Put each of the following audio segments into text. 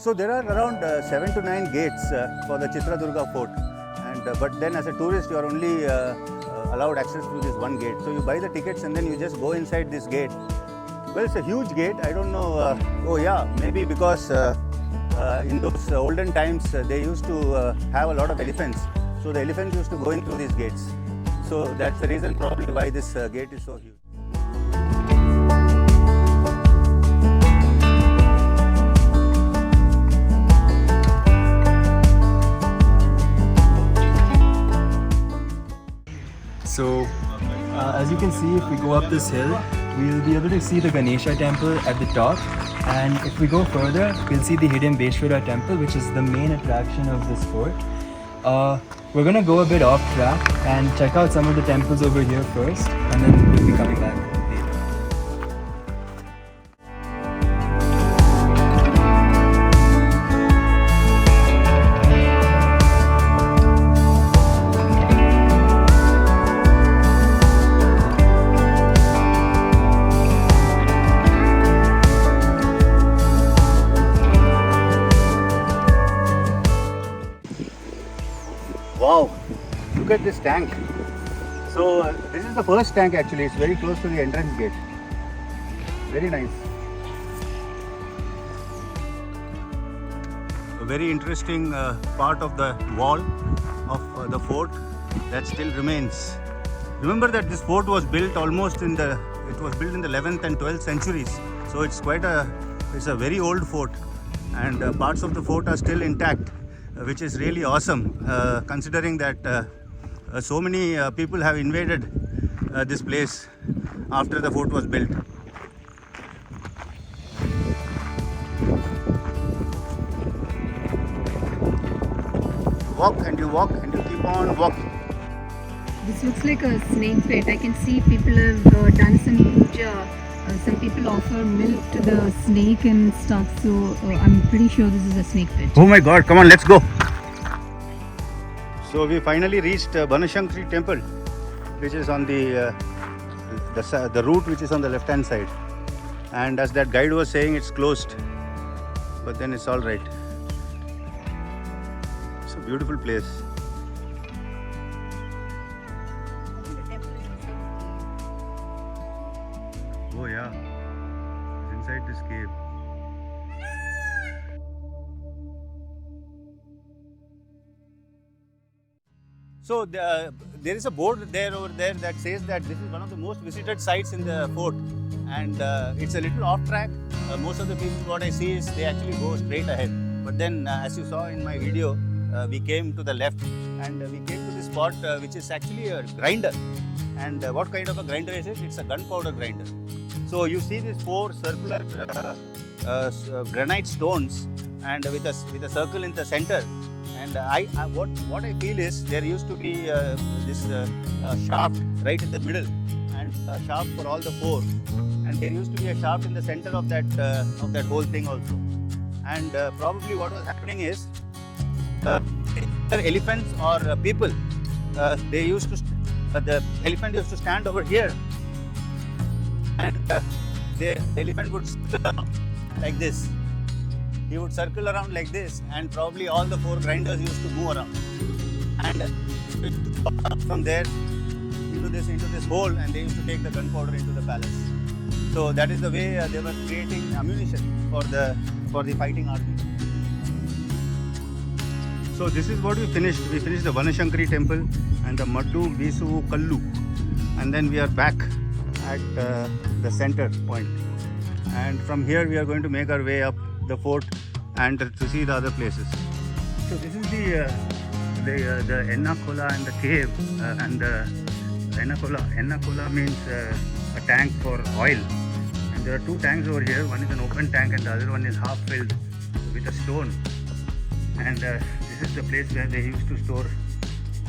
So there are around 7 to 9 gates for the Chitradurga Fort, and but then as a tourist you are only allowed access through this one gate. So you buy the tickets and then you just go inside this gate. Well, it's a huge gate. I don't know. Oh yeah, maybe because in those olden times they used to have a lot of elephants. So the elephants used to go in through these gates. So that's the reason probably why this gate is so huge. So, as you can see, if we go up this hill, we'll be able to see the Ganesha temple at the top. And if we go further, we'll see the hidden Beshwara temple, which is the main attraction of this fort. We're gonna go a bit off track and check out some of the temples over here first, and then we'll be coming back later. Wow, look at this tank. So this is the first tank actually. It's very close to the entrance gate. Very nice. A very interesting part of the wall of the fort that still remains. Remember that this fort was built almost in the 11th and 12th centuries. So it's a very old fort, and parts of the fort are still intact, which is really awesome, considering that so many people have invaded this place after the fort was built. Walk and you keep on walking. This looks like a snake pit. I can see people have done some puja. Some people offer milk to the snake and stuff, so I'm pretty sure this is a snake pit. Oh my god, come on, let's go. So we finally reached Banashankari temple, which is on the route which is on the left hand side. And as that guide was saying, it's closed, but then it's all right. It's a beautiful place. Oh yeah, it's inside this cave. So there is a board over there that says that this is one of the most visited sites in the fort, and it's a little off track. Most of the people, what I see is they actually go straight ahead. But then, as you saw in my video, we came to the left, and we came to this spot which is actually a grinder. And what kind of a grinder is it? It's a gunpowder grinder. So you see these 4 circular granite stones, and with a circle in the center. And what I feel is there used to be this shaft right in the middle, and a shaft for all the 4. And there used to be a shaft in the center of that whole thing also. And probably what was happening is elephants or people, they used to the elephant used to stand over here, and the elephant would circle around like this. He would circle around like this, and probably all the 4 grinders used to move around. And from there into this hole, and they used to take the gunpowder into the palace. So that is the way they were creating ammunition for the fighting army. So this is what we finished. We finished the Banashankari temple and the Maddu, Visu, Kallu, and then we are back at the center point. And from here we are going to make our way up the fort and to see the other places. So this is the Ennakola and the cave, and the Ennakola means a tank for oil. And there are 2 tanks over here. One is an open tank and the other one is half filled with a stone. And this is the place where they used to store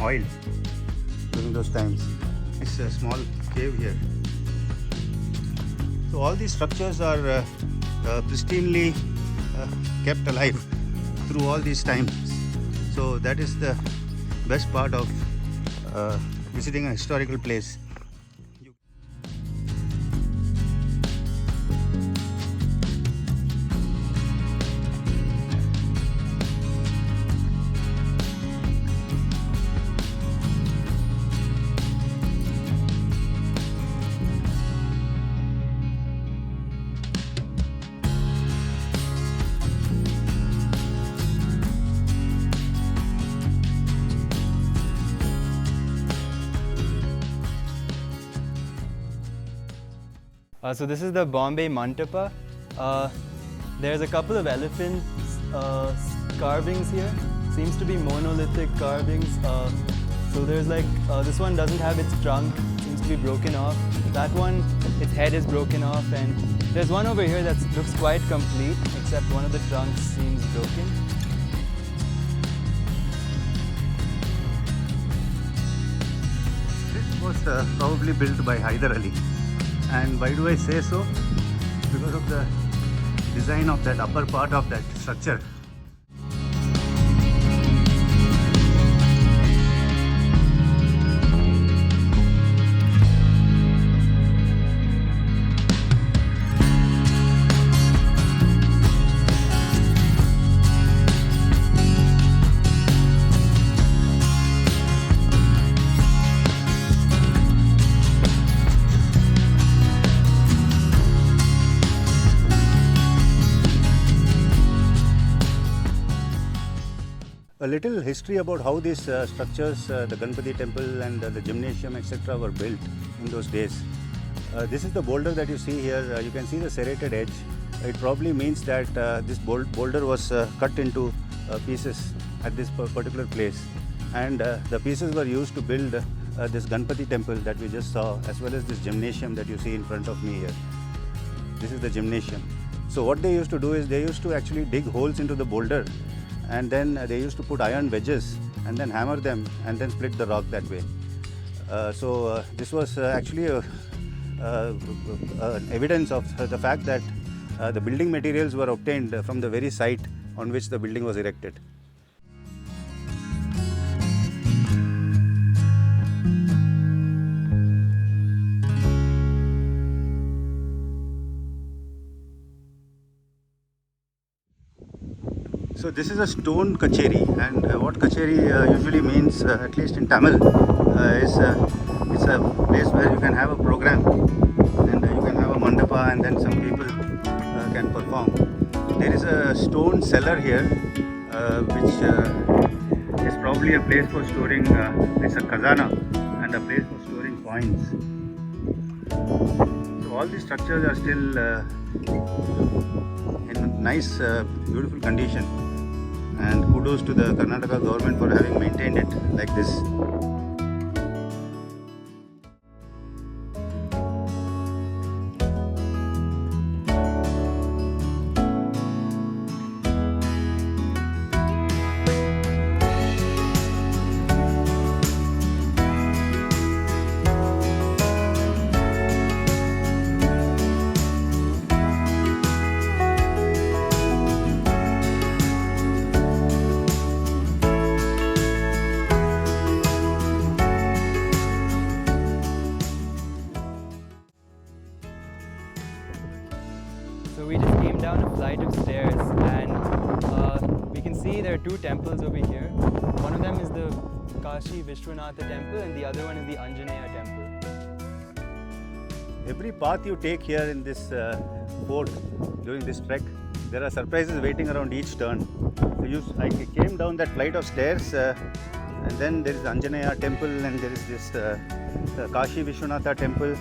oil during those times. It's a small cave here. So all these structures are pristinely kept alive through all these times. So that is the best part of visiting a historical place. So this is the Bombay Mantapa. There's a couple of elephant carvings here. Seems to be monolithic carvings. So there's like, this one doesn't have its trunk, seems to be broken off. That one, its head is broken off, and there's one over here that looks quite complete, except one of the trunks seems broken. This was probably built by Hyder Ali. And why do I say so? Because of the design of that upper part of that structure. A little history about how these structures, the Ganpati temple and the gymnasium, etc., were built in those days. This is the boulder that you see here. You can see the serrated edge. It probably means that this boulder was cut into pieces at this particular place, and the pieces were used to build this Ganpati temple that we just saw, as well as this gymnasium that you see in front of me here. This is the gymnasium. So what they used to do is they used to actually dig holes into the boulder, and then they used to put iron wedges and then hammer them and then split the rock that way. So this was actually evidence of the fact that the building materials were obtained from the very site on which the building was erected. So this is a stone kacheri, and what kacheri usually means, at least in Tamil, is it's a place where you can have a program, and you can have a mandapa, and then some people can perform. There is a stone cellar here, which is probably a place for storing, it's a khazana, and a place for storing coins. So all these structures are still in nice, beautiful condition. And kudos to the Karnataka government for having maintained it like this. So we just came down a flight of stairs, and we can see there are two temples over here. One of them is the Kashi Vishwanatha temple, and the other one is the Anjaneya temple. Every path you take here in this fort during this trek, there are surprises waiting around each turn. So I came down that flight of stairs, and then there is the Anjaneya temple, and there is this Kashi Vishwanatha temple,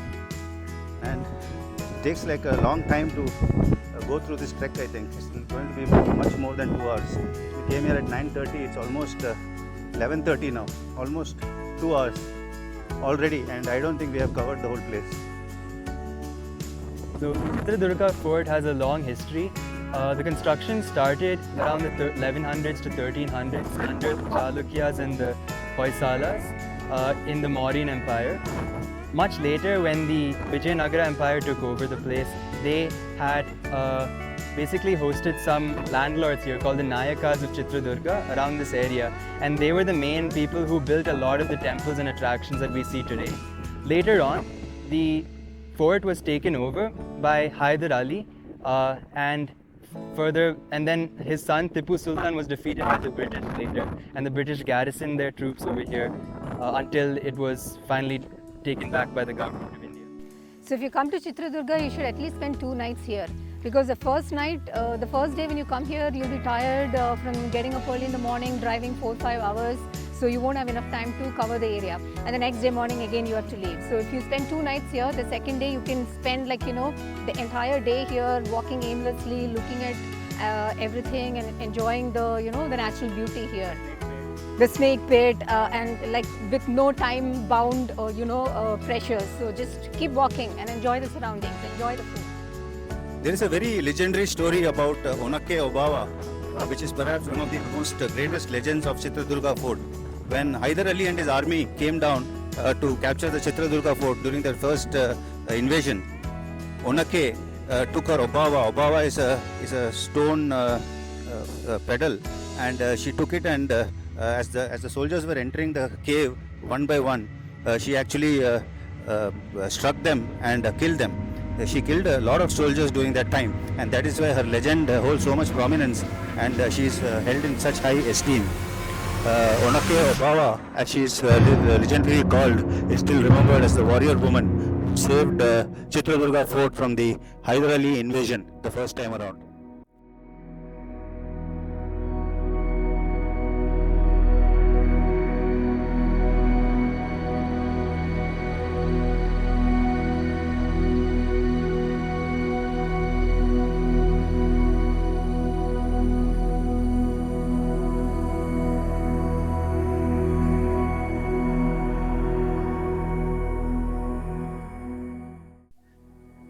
and it takes like a long time to go through this trek. I think it's going to be much more than 2 hours. We came here at 9:30. It's almost 11:30 now. Almost 2 hours already, and I don't think we have covered the whole place. So Chitradurga Fort has a long history. The construction started around the 1100s to 1300s under the Chalukyas and the Hoysalas in the Mauryan Empire. Much later, when the Vijayanagara Empire took over the place, they had basically hosted some landlords here called the Nayakas of Chitradurga around this area, and they were the main people who built a lot of the temples and attractions that we see today. Later on, the fort was taken over by Hyder Ali, and then his son Tipu Sultan was defeated by the British later, and the British garrisoned their troops over here until it was finally taken back by the government of India. So if you come to Chitradurga, you should at least spend 2 nights here, because the first night, the first day when you come here, you'll be tired from getting up early in the morning, driving 4-5 hours. so you won't have enough time to cover the area. And the next day morning again you have to leave. So if you spend 2 nights here, the second day you can spend like, the entire day here walking aimlessly, looking at everything and enjoying the, the natural beauty here. The snake pit and like with no time bound or, pressures. So just keep walking and enjoy the surroundings, enjoy the food. There is a very legendary story about Onake Obawa, which is perhaps one of the most greatest legends of Chitradurga Fort. When Hyder Ali and his army came down to capture the Chitradurga Fort during their first invasion, Onake took her Obawa. Obawa is a stone pedal, and she took it, and as the soldiers were entering the cave one by one, she actually struck them and killed them. She killed a lot of soldiers during that time, and that is why her legend holds so much prominence, and she is held in such high esteem. Onake Obawa, as she is legendarily called, is still remembered as the warrior woman who saved Chitradurga Fort from the Hyder Ali invasion the first time around.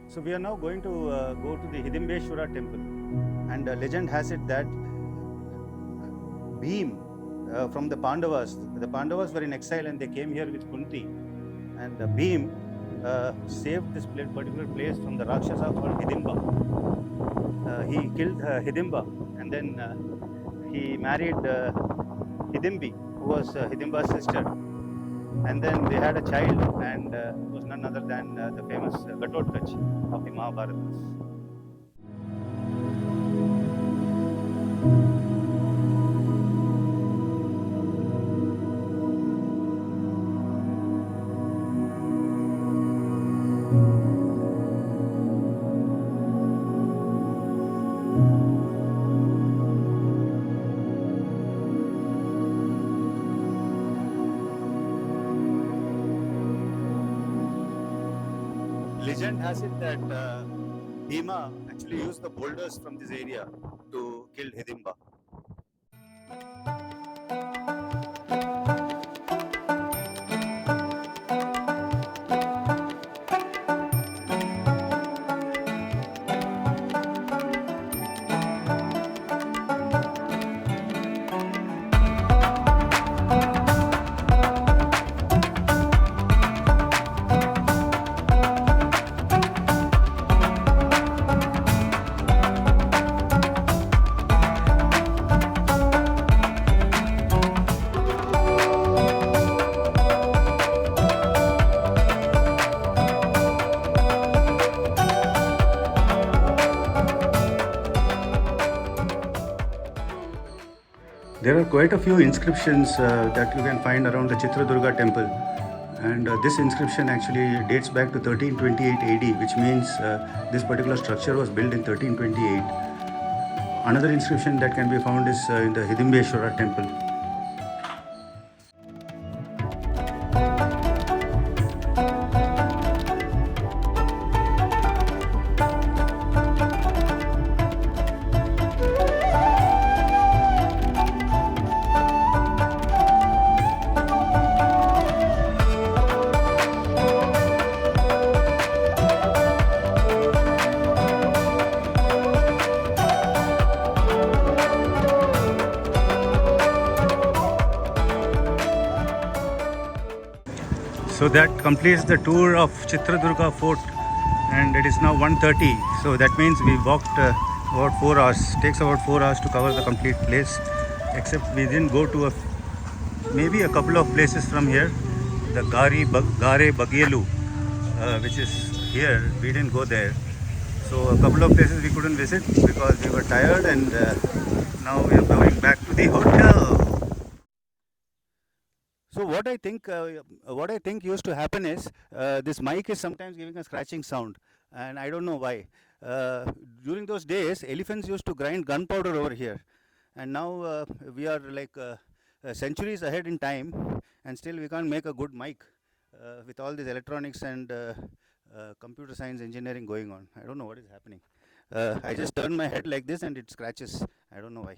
So we are now going to go to the Hidimbeshwara temple, and legend has it that Bhim from the Pandavas were in exile and they came here with Kunti, and Bhim saved this particular place from the Rakshasa called Hidimba. He killed Hidimba, and then he married Hidimbi, who was Hidimba's sister. And then they had a child, and it was none other than the famous Ghatotkaч of the Mahabharata. Legend has it that Bhima actually used the boulders from this area to kill Hidimba. There are quite a few inscriptions that you can find around the Chitradurga temple, and this inscription actually dates back to 1328 AD, which means this particular structure was built in 1328. Another inscription that can be found is in the Hidimbeshwara temple. So that completes the tour of Chitradurga Fort, and it is now 1:30. So that means we walked about 4 hours. It takes about 4 hours to cover the complete place, except we didn't go to maybe a couple of places from here. The Gare Bagelu, which is here, we didn't go there. So a couple of places we couldn't visit because we were tired, and now we are going back to the hotel. So what I think used to happen is this mic is sometimes giving a scratching sound, and I don't know why. During those days, elephants used to grind gunpowder over here, and now we are like centuries ahead in time, and still we can't make a good mic with all this electronics and computer science engineering going on. I don't know what is happening. I just turn my head like this and it scratches. I don't know why.